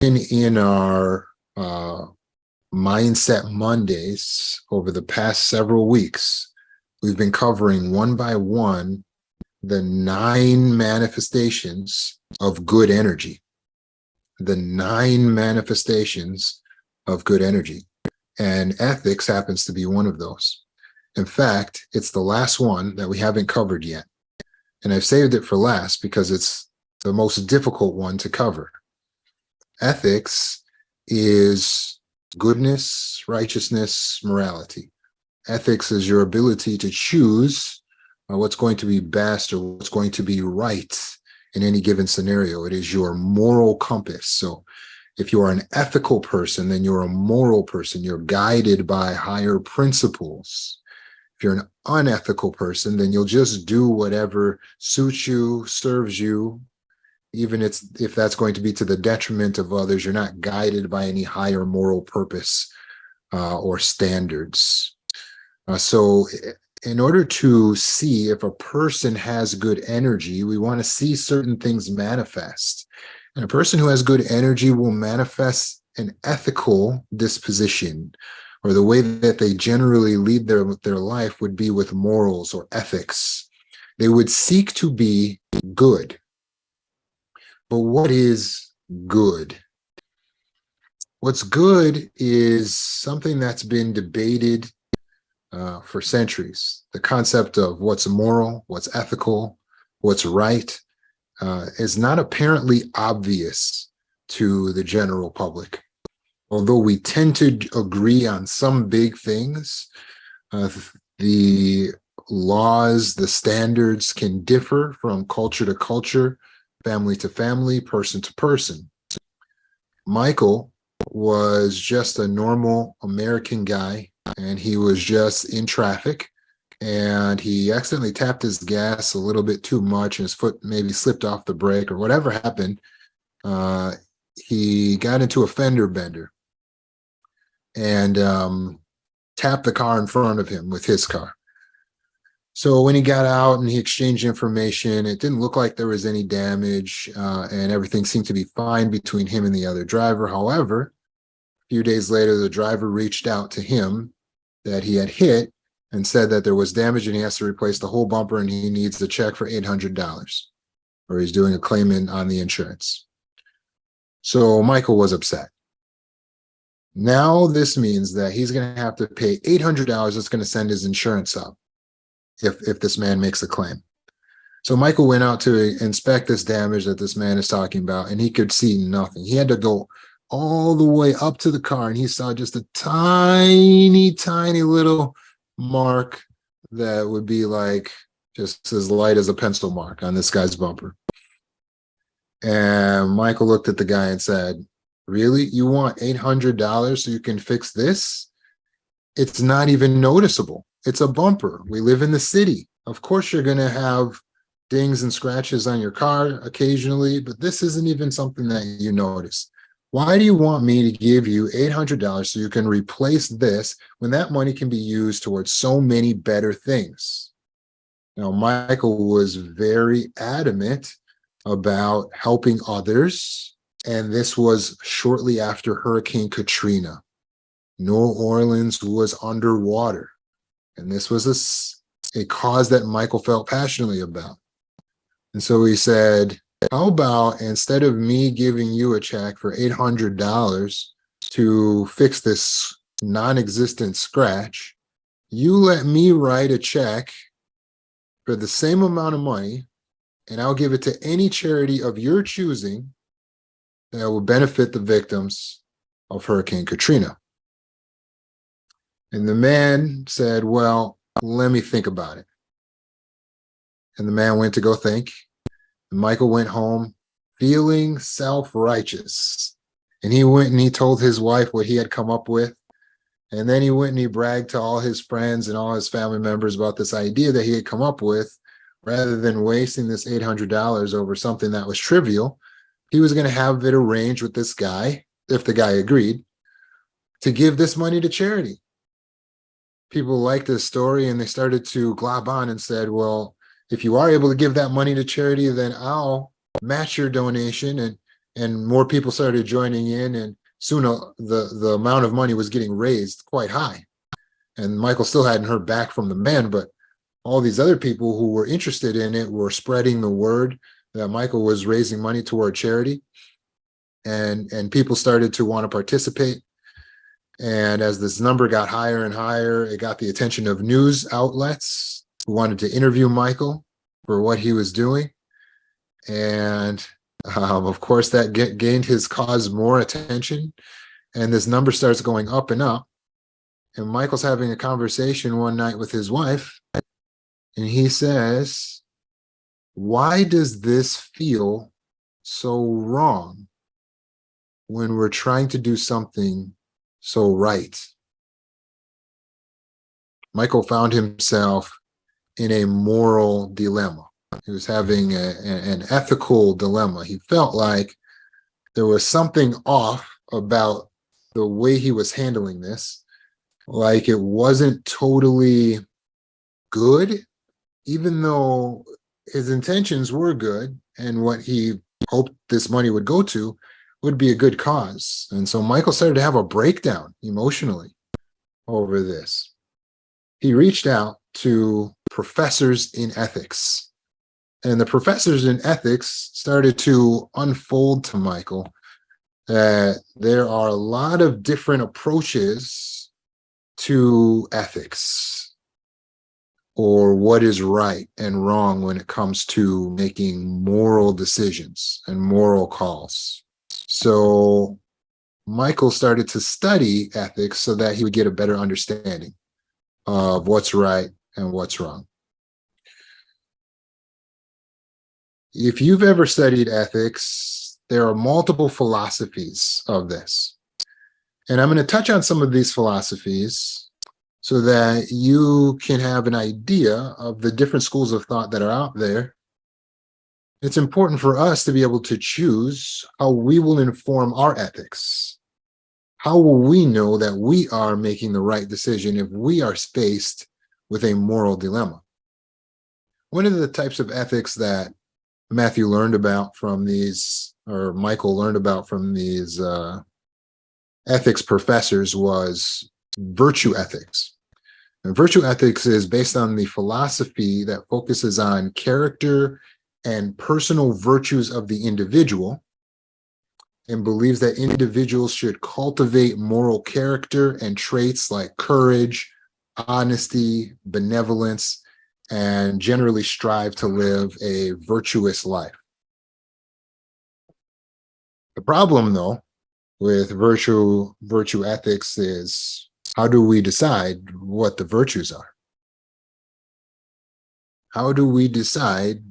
in our Mindset Mondays over the past several weeks, we've been covering one by one the 9 manifestations of good energy. The 9 manifestations of good energy. And ethics happens to be one of those. In fact, it's the last one that we haven't covered yet. And I've saved it for last because it's the most difficult one to cover. Ethics is goodness, righteousness, morality. Ethics is your ability to choose what's going to be best or what's going to be right in any given scenario. It is your moral compass. So if you are an ethical person, then you're a moral person. You're guided by higher principles. If you're an unethical person, then you'll just do whatever suits you, serves you, even if that's going to be to the detriment of others. You're not guided by any higher moral purpose or standards. So in order to see if a person has good energy, we want to see certain things manifest. And a person who has good energy will manifest an ethical disposition, or the way that they generally lead their life would be with morals or ethics. They would seek to be good. But what is good? What's good is something that's been debated for centuries. The concept of what's moral, what's ethical, what's right is not apparently obvious to the general public. Although we tend to agree on some big things, the laws, the standards can differ from culture to culture, family to family, person to person. Michael was just a normal American guy, and he was just in traffic, and he accidentally tapped his gas a little bit too much, and his foot maybe slipped off the brake or whatever happened. He got into a fender bender and tapped the car in front of him with his car. So when he got out and he exchanged information, it didn't look like there was any damage, and everything seemed to be fine between him and the other driver. However, a few days later, the driver reached out to him that he had hit and said that there was damage and he has to replace the whole bumper and he needs a check for $800, or he's doing a claim on the insurance. So Michael was upset. Now this means that he's going to have to pay $800. That's going to send his insurance up if this man makes a claim. So Michael went out to inspect this damage that this man is talking about, and he could see nothing. He had to go all the way up to the car, and he saw just a tiny, tiny little mark that would be like just as light as a pencil mark on this guy's bumper. And Michael looked at the guy and said, "Really? You want $800 so you can fix this? It's not even noticeable. It's a bumper. We live in the city. Of course you're going to have dings and scratches on your car occasionally, but this isn't even something that you notice. Why do you want me to give you $800 so you can replace this when that money can be used towards so many better things?" Now, Michael was very adamant about helping others, and this was shortly after Hurricane Katrina. New Orleans was underwater, and this was a cause that Michael felt passionately about. And so he said, how about instead of me giving you a check for $800 to fix this non-existent scratch, you let me write a check for the same amount of money, and I'll give it to any charity of your choosing that will benefit the victims of Hurricane Katrina. And the man said, well, let me think about it. And the man went to go think. And Michael went home feeling self-righteous. And he went and he told his wife what he had come up with. And then he went and he bragged to all his friends and all his family members about this idea that he had come up with. Rather than wasting this $800 over something that was trivial, he was going to have it arranged with this guy, if the guy agreed, to give this money to charity. People liked this story and they started to glob on and said, well, if you are able to give that money to charity, then I'll match your donation and more people started joining in, and soon the amount of money was getting raised quite high. And Michael still hadn't heard back from the men, but all these other people who were interested in it were spreading the word that Michael was raising money toward charity, and people started to want to participate. And as this number got higher and higher, it got the attention of news outlets who wanted to interview Michael for what he was doing. And of course, that gained his cause more attention. And this number starts going up and up. And Michael's having a conversation one night with his wife. And he says, "Why does this feel so wrong when we're trying to do something so right?" Michael found himself in a moral dilemma. He was having an ethical dilemma. He felt like there was something off about the way he was handling this, like it wasn't totally good, even though his intentions were good and what he hoped this money would go to would be a good cause. And so Michael started to have a breakdown emotionally over this. He reached out to professors in ethics, and the professors in ethics started to unfold to Michael that there are a lot of different approaches to ethics, or what is right and wrong when it comes to making moral decisions and moral calls. So Michael started to study ethics so that he would get a better understanding of what's right and what's wrong. If you've ever studied ethics, there are multiple philosophies of this. And I'm going to touch on some of these philosophies so that you can have an idea of the different schools of thought that are out there. It's important for us to be able to choose how we will inform our ethics. How will we know that we are making the right decision if we are faced with a moral dilemma? One of the types of ethics that Matthew learned about from these, or Michael learned about from these ethics professors, was virtue ethics. And virtue ethics is based on the philosophy that focuses on character and personal virtues of the individual, and believes that individuals should cultivate moral character and traits like courage, honesty, benevolence, and generally strive to live a virtuous life. The problem, though, with virtue ethics is, how do we decide what the virtues are? How do we decide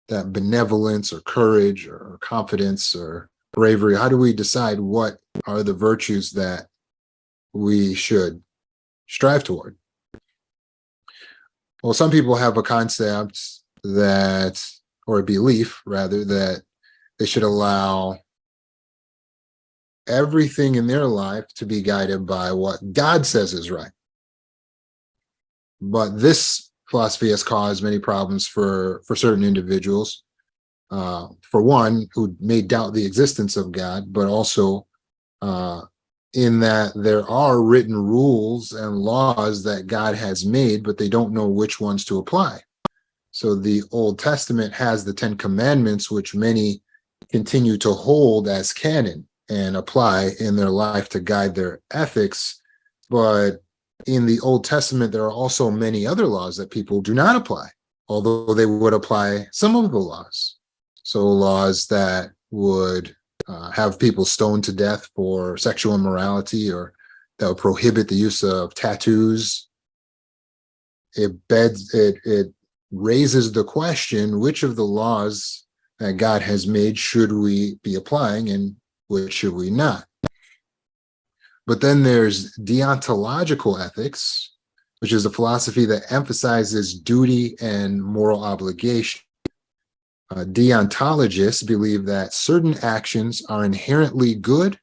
that benevolence or courage or confidence or bravery, how do we decide what are the virtues that we should strive toward? Well, some people have a concept that, or a belief rather, that they should allow everything in their life to be guided by what God says is right. But this philosophy has caused many problems for certain individuals. For one, who may doubt the existence of God, but also in that there are written rules and laws that God has made, but they don't know which ones to apply. So the Old Testament has the 10 Commandments, which many continue to hold as canon and apply in their life to guide their ethics. But in the Old Testament, there are also many other laws that people do not apply, although they would apply some of the laws. So laws that would have people stoned to death for sexual immorality, or that would prohibit the use of tattoos. It raises the question, which of the laws that God has made should we be applying and which should we not? But then there's deontological ethics, which is a philosophy that emphasizes duty and moral obligation. Deontologists believe that certain actions are inherently good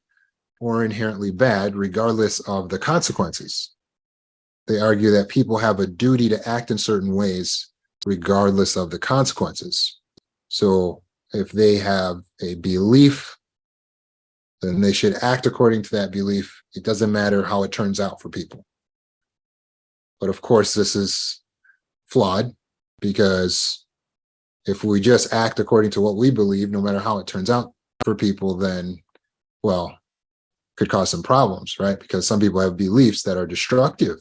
or inherently bad, regardless of the consequences. They argue that people have a duty to act in certain ways, regardless of the consequences. So if they have a belief, then they should act according to that belief. It doesn't matter how it turns out for people. But of course, this is flawed, because if we just act according to what we believe, no matter how it turns out for people, then, well, could cause some problems, right? Because some people have beliefs that are destructive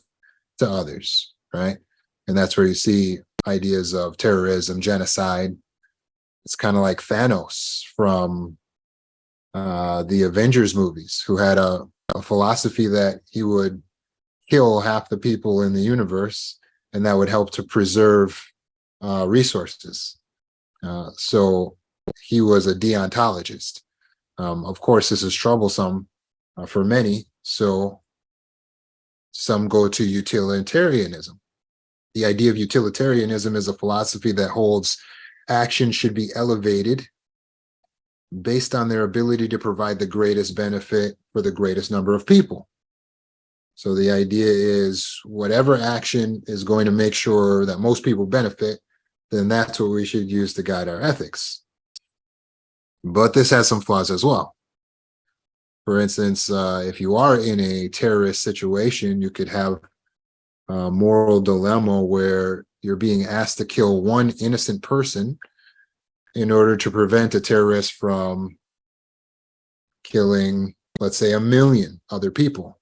to others, right? And that's where you see ideas of terrorism, genocide. It's kind of like Thanos from the Avengers movies, who had a philosophy that he would kill half the people in the universe, and that would help to preserve resources. So he was a deontologist. Of course, this is troublesome for many, so some go to utilitarianism. The idea of utilitarianism is a philosophy that holds action should be elevated based on their ability to provide the greatest benefit for the greatest number of people. So the idea is whatever action is going to make sure that most people benefit, then that's what we should use to guide our ethics. But this has some flaws as well. For instance, if you are in a terrorist situation, you could have a moral dilemma where you're being asked to kill one innocent person in order to prevent a terrorist from killing, let's say, 1 million other people.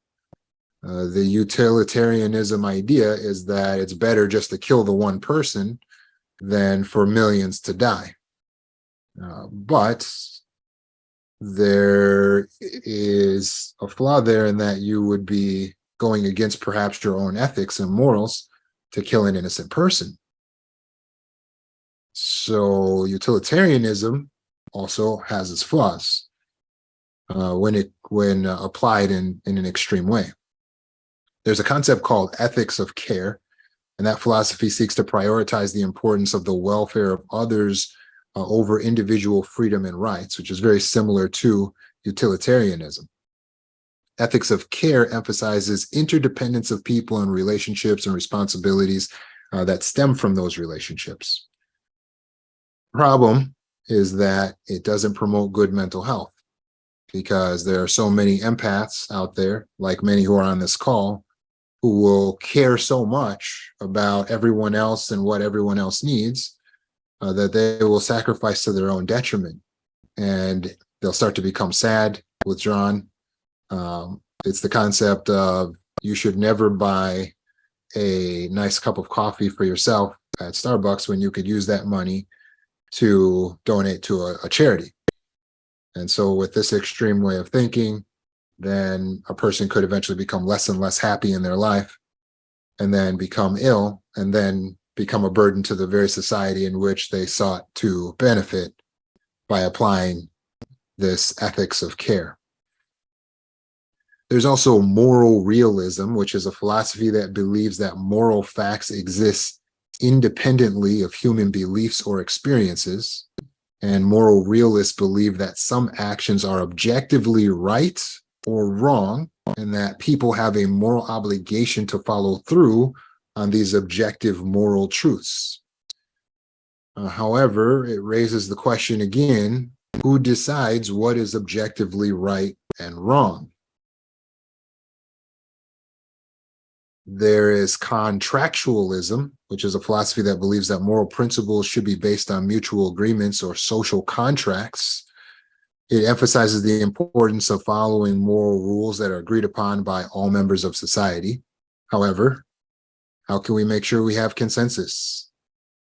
The utilitarianism idea is that it's better just to kill the one person than for millions to die. But there is a flaw there in that you would be going against perhaps your own ethics and morals to kill an innocent person. So utilitarianism also has its flaws when applied in an extreme way. There's a concept called ethics of care, and that philosophy seeks to prioritize the importance of the welfare of others over individual freedom and rights, which is very similar to utilitarianism. Ethics of care emphasizes interdependence of people and relationships and responsibilities that stem from those relationships. Problem is that it doesn't promote good mental health, because there are so many empaths out there, like many who are on this call, who will care so much about everyone else and what everyone else needs that they will sacrifice to their own detriment, and they'll start to become sad, withdrawn. It's the concept of you should never buy a nice cup of coffee for yourself at Starbucks when you could use that money to donate to a charity. And so with this extreme way of thinking, then a person could eventually become less and less happy in their life, and then become ill, and then become a burden to the very society in which they sought to benefit by applying this ethics of care. There's also moral realism, which is a philosophy that believes that moral facts exist independently of human beliefs or experiences. And moral realists believe that some actions are objectively right or wrong, and that people have a moral obligation to follow through on these objective moral truths. However, it raises the question again, who decides what is objectively right and wrong? There is contractualism, which is a philosophy that believes that moral principles should be based on mutual agreements or social contracts. It emphasizes the importance of following moral rules that are agreed upon by all members of society. However, how can we make sure we have consensus?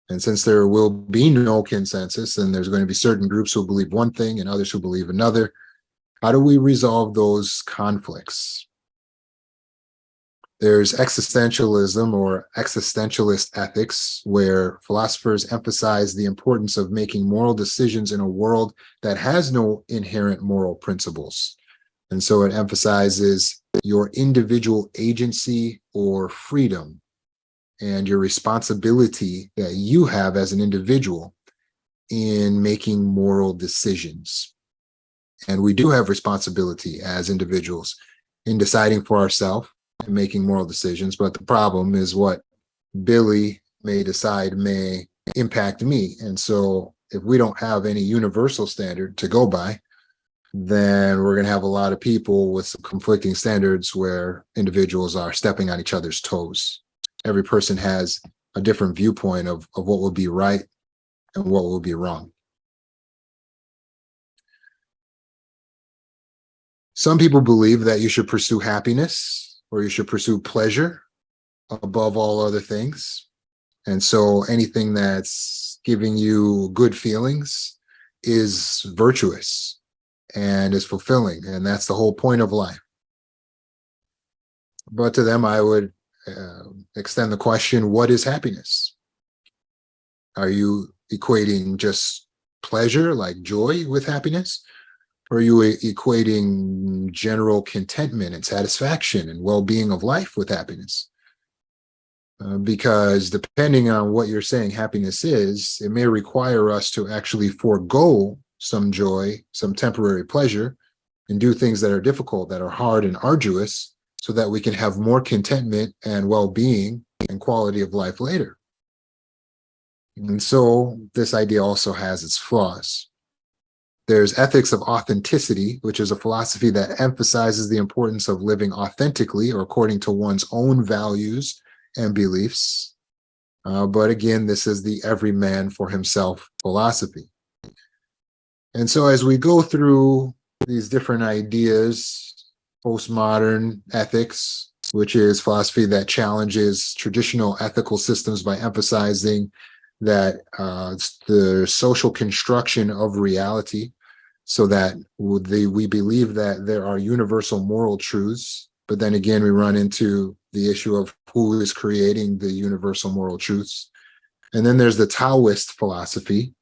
And since there will be no consensus, and there's going to be certain groups who believe one thing and others who believe another, how do we resolve those conflicts? There's existentialism or existentialist ethics, where philosophers emphasize the importance of making moral decisions in a world that has no inherent moral principles. And so it emphasizes your individual agency or freedom and your responsibility that you have as an individual in making moral decisions. And we do have responsibility as individuals in deciding for ourselves and making moral decisions, but the problem is what Billy may decide may impact me. And so if we don't have any universal standard to go by, then we're going to have a lot of people with some conflicting standards where individuals are stepping on each other's toes. Every person has a different viewpoint of what will be right and what will be wrong. Some people believe that you should pursue happiness or you should pursue pleasure above all other things. And so anything that's giving you good feelings is virtuous and is fulfilling. And that's the whole point of life. But to them, I would extend the question, what is happiness? Are you equating just pleasure, like joy, with happiness? Or are you equating general contentment and satisfaction and well-being of life with happiness? Because depending on what you're saying happiness is, it may require us to actually forego some joy, some temporary pleasure, and do things that are difficult, that are hard and arduous, so that we can have more contentment and well-being and quality of life later. And so this idea also has its flaws. There's ethics of authenticity, which is a philosophy that emphasizes the importance of living authentically or according to one's own values and beliefs. But again, this is the every man for himself philosophy. And so as we go through these different ideas, postmodern ethics, which is philosophy that challenges traditional ethical systems by emphasizing that the social construction of reality, so that we believe that there are universal moral truths, but then again, we run into the issue of who is creating the universal moral truths. And then there's the Taoist philosophy,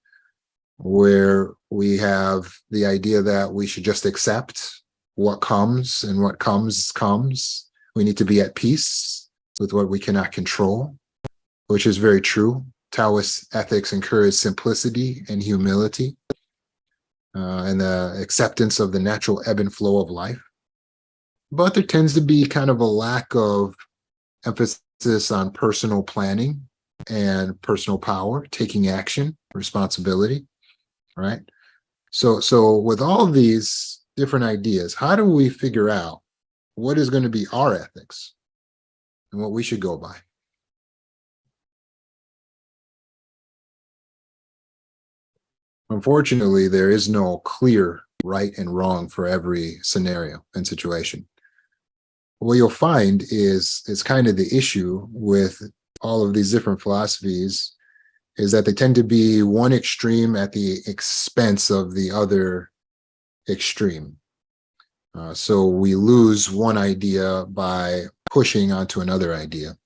where we have the idea that we should just accept what comes, and what comes, comes. We need to be at peace with what we cannot control, which is very true. Taoist ethics encourage simplicity and humility, and the acceptance of the natural ebb and flow of life. But there tends to be kind of a lack of emphasis on personal planning and personal power, taking action, responsibility, right? So with all of these different ideas, how do we figure out what is going to be our ethics and what we should go by? Unfortunately, there is no clear right and wrong for every scenario and situation. What you'll find is kind of the issue with all of these different philosophies is that they tend to be one extreme at the expense of the other extreme. So we lose one idea by pushing onto another idea.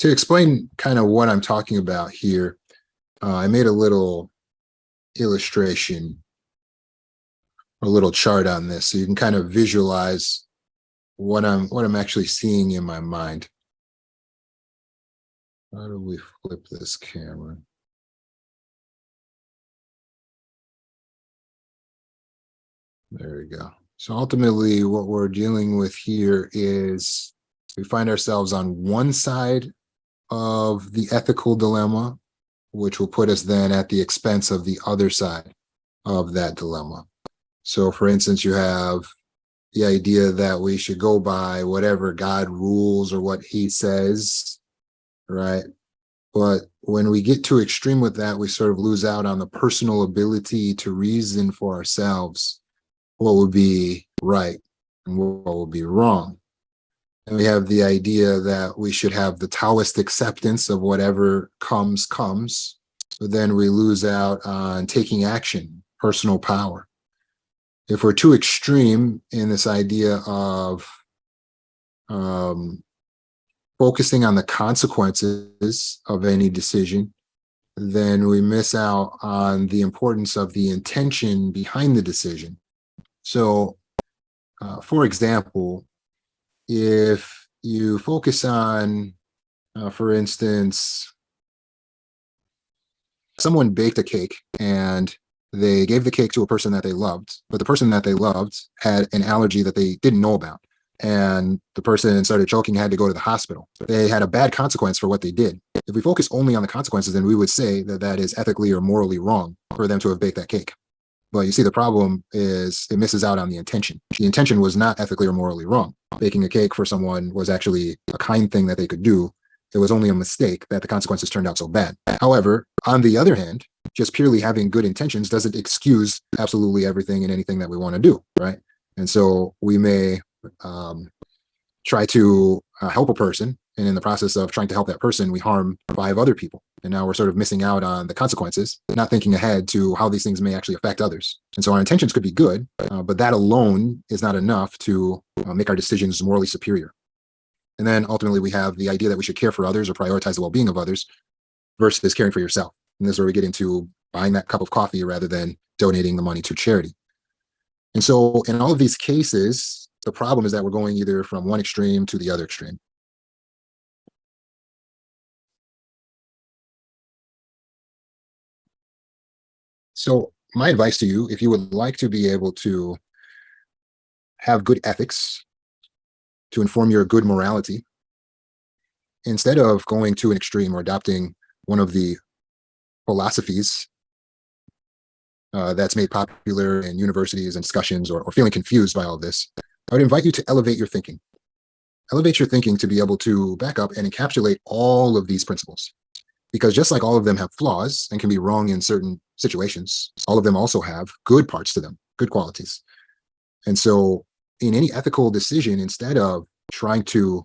To explain kind of what I'm talking about here, I made a little illustration, a little chart on this, so you can kind of visualize what I'm actually seeing in my mind. How do we flip this camera? There we go. So ultimately, what we're dealing with here is we find ourselves on one side of the ethical dilemma, which will put us then at the expense of the other side of that dilemma. So for instance, you have the idea that we should go by whatever God rules or what he says, right? But when we get too extreme with that, we sort of lose out on the personal ability to reason for ourselves what would be right and what would be wrong. And we have the idea that we should have the Taoist acceptance of whatever comes, but then we lose out on taking action, personal power. If we're too extreme in this idea of focusing on the consequences of any decision, then we miss out on the importance of the intention behind the decision. So, for example, if you focus on, for instance, someone baked a cake and they gave the cake to a person that they loved, but the person that they loved had an allergy that they didn't know about. and the person started choking, had to go to the hospital. They had a bad consequence for what they did. If we focus only on the consequences, then we would say that that is ethically or morally wrong for them to have baked that cake. But you see, the problem is it misses out on the intention. The intention was not ethically or morally wrong. Baking a cake for someone was actually a kind thing that they could do. It was only a mistake that the consequences turned out so bad. However, on the other hand, just purely having good intentions doesn't excuse absolutely everything and anything that we want to do, right? And so we may try to help a person, and in the process of trying to help that person, we harm 5 other people. And now we're sort of missing out on the consequences, not thinking ahead to how these things may actually affect others. And so our intentions could be good, but that alone is not enough to make our decisions morally superior. And then ultimately we have the idea that we should care for others or prioritize the well-being of others versus caring for yourself. And this is where we get into buying that cup of coffee rather than donating the money to charity. And so in all of these cases, the problem is that we're going either from one extreme to the other extreme. So my advice to you, if you would like to be able to have good ethics, to inform your good morality, instead of going to an extreme or adopting one of the philosophies that's made popular in universities and discussions, or feeling confused by all this, I would invite you to elevate your thinking. Elevate your thinking to be able to back up and encapsulate all of these principles. Because just like all of them have flaws and can be wrong in certain situations, all of them also have good parts to them, good qualities. And so in any ethical decision, instead of trying to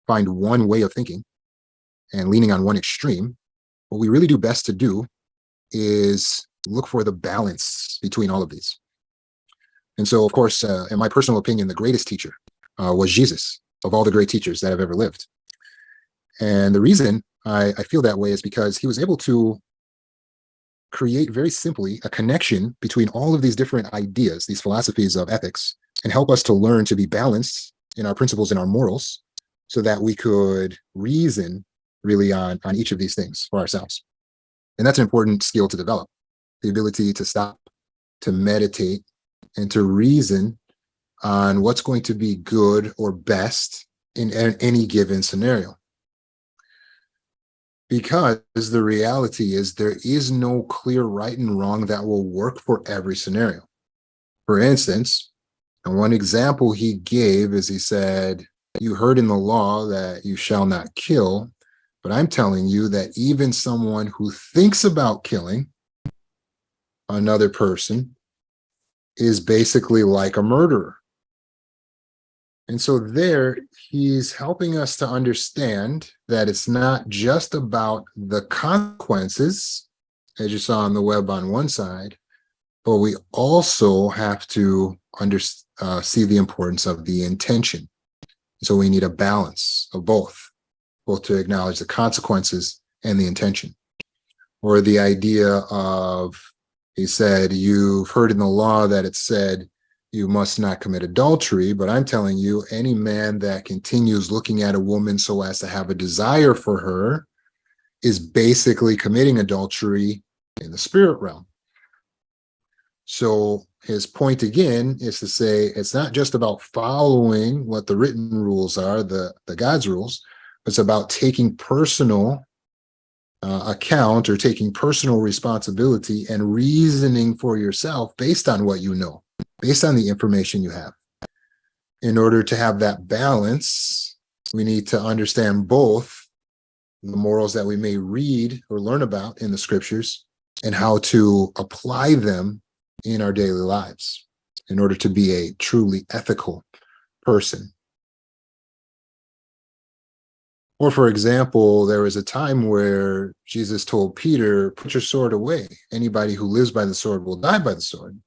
find one way of thinking and leaning on one extreme, what we really do best to do is look for the balance between all of these. And so, of course, in my personal opinion, the greatest teacher was Jesus, of all the great teachers that have ever lived. And the reason I feel that way is because he was able to create very simply a connection between all of these different ideas, these philosophies of ethics, and help us to learn to be balanced in our principles and our morals so that we could reason really on each of these things for ourselves. And that's an important skill to develop, the ability to stop, to meditate, and to reason on what's going to be good or best in any given scenario. Because the reality is there is no clear right and wrong that will work for every scenario. For instance, and one example he gave is he said, you heard in the law that you shall not kill, but I'm telling you that even someone who thinks about killing another person is basically like a murderer. And so there, he's helping us to understand that it's not just about the consequences, as you saw on the web on one side, but we also have to see the importance of the intention. So we need a balance of both to acknowledge the consequences and the intention. Or the idea of, he said, you've heard in the law that it said, you must not commit adultery, but I'm telling you, any man that continues looking at a woman so as to have a desire for her is basically committing adultery in the spirit realm. So his point again is to say, it's not just about following what the written rules are, the God's rules, it's about taking personal account or taking personal responsibility and reasoning for yourself based on what you know, based on the information you have. In order to have that balance, we need to understand both the morals that we may read or learn about in the scriptures and how to apply them in our daily lives in order to be a truly ethical person. Or, for example, there was a time where Jesus told Peter, put your sword away. Anybody who lives by the sword will die by the sword.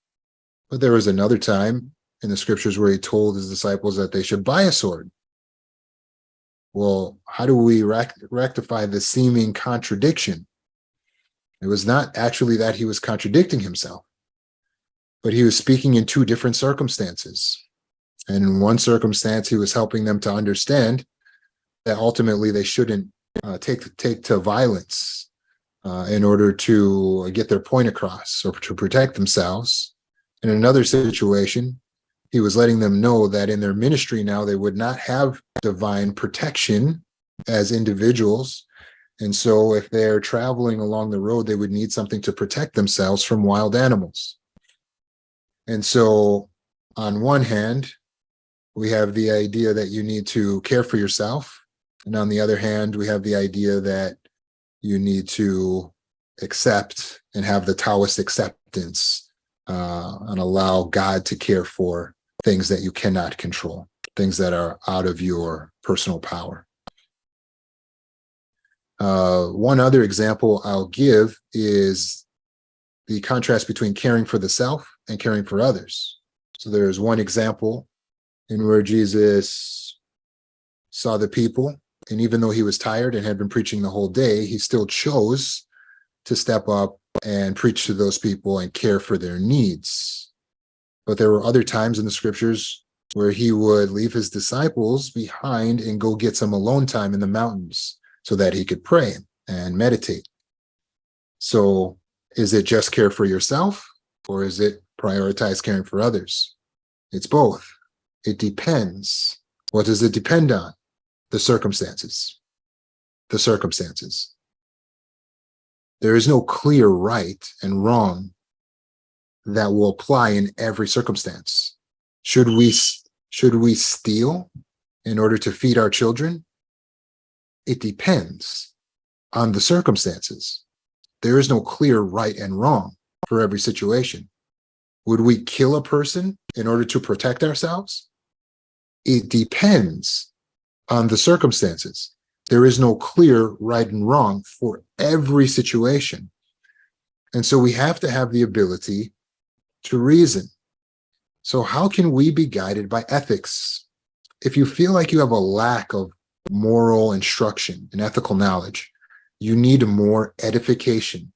But there was another time in the scriptures where he told his disciples that they should buy a sword. Well, how do we rectify the seeming contradiction? It was not actually that he was contradicting himself, but he was speaking in 2 different circumstances. And in one circumstance, he was helping them to understand that ultimately they shouldn't take to violence in order to get their point across or to protect themselves. In another situation, He was letting them know that in their ministry now, they would not have divine protection as individuals. And so if they're traveling along the road, they would need something to protect themselves from wild animals. And so on one hand, we have the idea that you need to care for yourself. And on the other hand, we have the idea that you need to accept and have the Taoist acceptance and allow God to care for things that you cannot control, things that are out of your personal power. One other example I'll give is the contrast between caring for the self and caring for others. So there's one example in where Jesus saw the people, and even though he was tired and had been preaching the whole day, he still chose to step up and preach to those people and care for their needs. But there were other times in the scriptures where he would leave his disciples behind and go get some alone time in the mountains so that he could pray and meditate. So is it just care for yourself, or is it prioritize caring for others? It's both. It depends. What does it depend on? The circumstances. The circumstances. There is no clear right and wrong that will apply in every circumstance. Should we steal in order to feed our children? It depends on the circumstances. There is no clear right and wrong for every situation. Would we kill a person in order to protect ourselves? It depends on the circumstances. There is no clear right and wrong for every situation. And so we have to have the ability to reason. So how can we be guided by ethics? If you feel like you have a lack of moral instruction and ethical knowledge, you need more edification.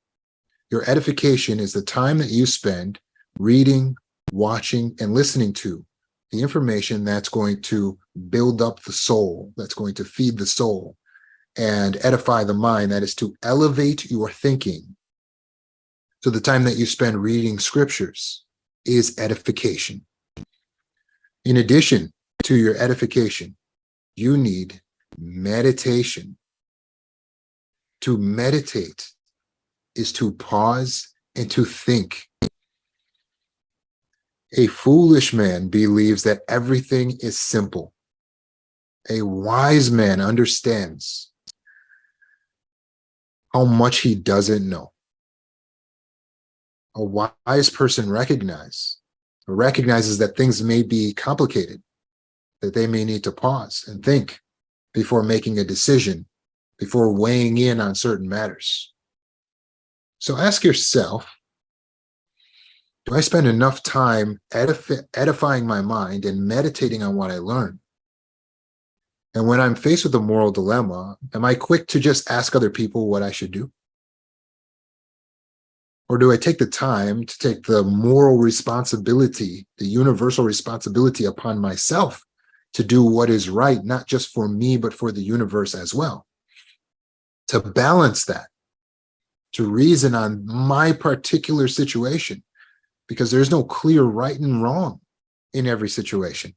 Your edification is the time that you spend reading, watching, and listening to the information that's going to build up the soul, that's going to feed the soul and edify the mind, that is to elevate your thinking. So the time that you spend reading scriptures is edification. In addition to your edification, you need meditation. To meditate is to pause and to think. A foolish man believes that everything is simple. A wise man understands how much he doesn't know. A wise person recognizes that things may be complicated, that they may need to pause and think before making a decision, before weighing in on certain matters. So ask yourself, do I spend enough time edifying my mind and meditating on what I learn? And when I'm faced with a moral dilemma, am I quick to just ask other people what I should do? Or do I take the time to take the moral responsibility, the universal responsibility upon myself to do what is right, not just for me, but for the universe as well? To balance that, to reason on my particular situation, because there's no clear right and wrong in every situation.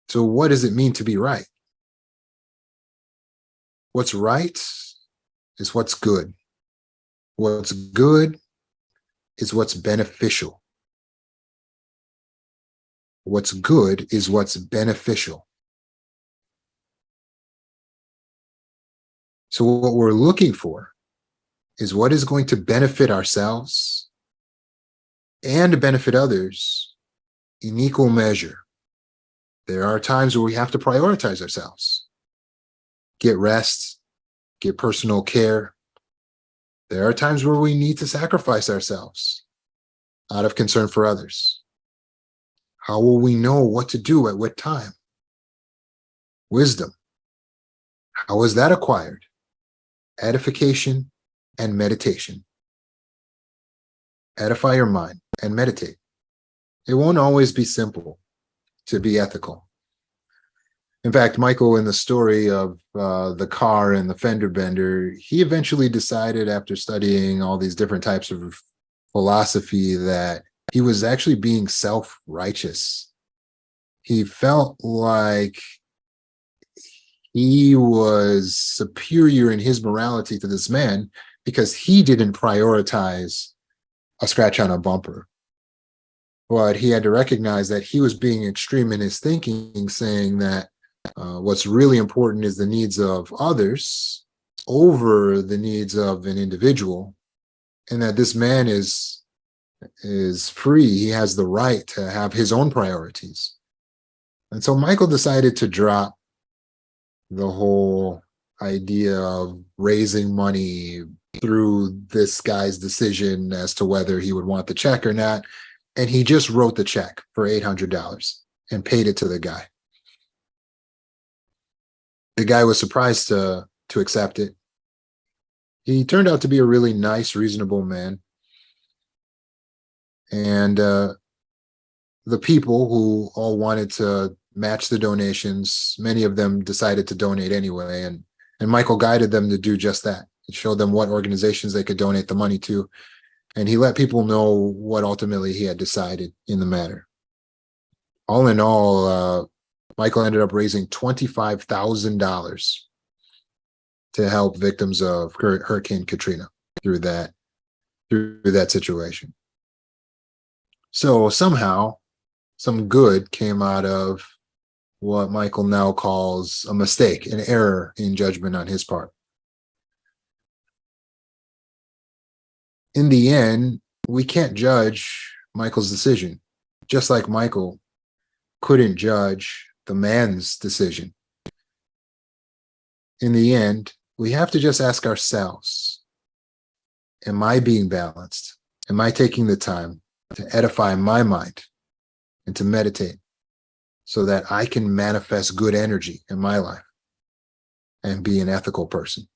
So what does it mean to be right? What's right is what's good. What's good is what's beneficial. What's good is what's beneficial. So what we're looking for is what is going to benefit ourselves and benefit others in equal measure. There are times where we have to prioritize ourselves, get rest, get personal care. There are times where we need to sacrifice ourselves out of concern for others. How will we know what to do at what time? Wisdom. How is that acquired? Edification and meditation. Edify your mind and meditate. It won't always be simple to be ethical. In fact, Michael, in the story of the car and the fender bender, he eventually decided, after studying all these different types of philosophy, that He was actually being self-righteous. He felt like he was superior in his morality to this man because he didn't prioritize a scratch on a bumper. But he had to recognize that he was being extreme in his thinking, saying that what's really important is the needs of others over the needs of an individual, and that this man is free. He has the right to have his own priorities. And so Michael decided to drop the whole idea of raising money through this guy's decision as to whether he would want the check or not. And he just wrote the check for $800 and paid it to the guy. The guy was surprised to accept it. He turned out to be a really nice, reasonable man. And the people who all wanted to match the donations, many of them decided to donate anyway. And Michael guided them to do just that. He showed them what organizations they could donate the money to. And he let people know what ultimately he had decided in the matter. All in all, Michael ended up raising $25,000 to help victims of Hurricane Katrina through that situation. So somehow, some good came out of what Michael now calls a mistake, an error in judgment on his part. In the end, we can't judge Michael's decision, just like Michael couldn't judge the man's decision. In the end, we have to just ask ourselves, am I being balanced? Am I taking the time to edify my mind and to meditate so that I can manifest good energy in my life and be an ethical person?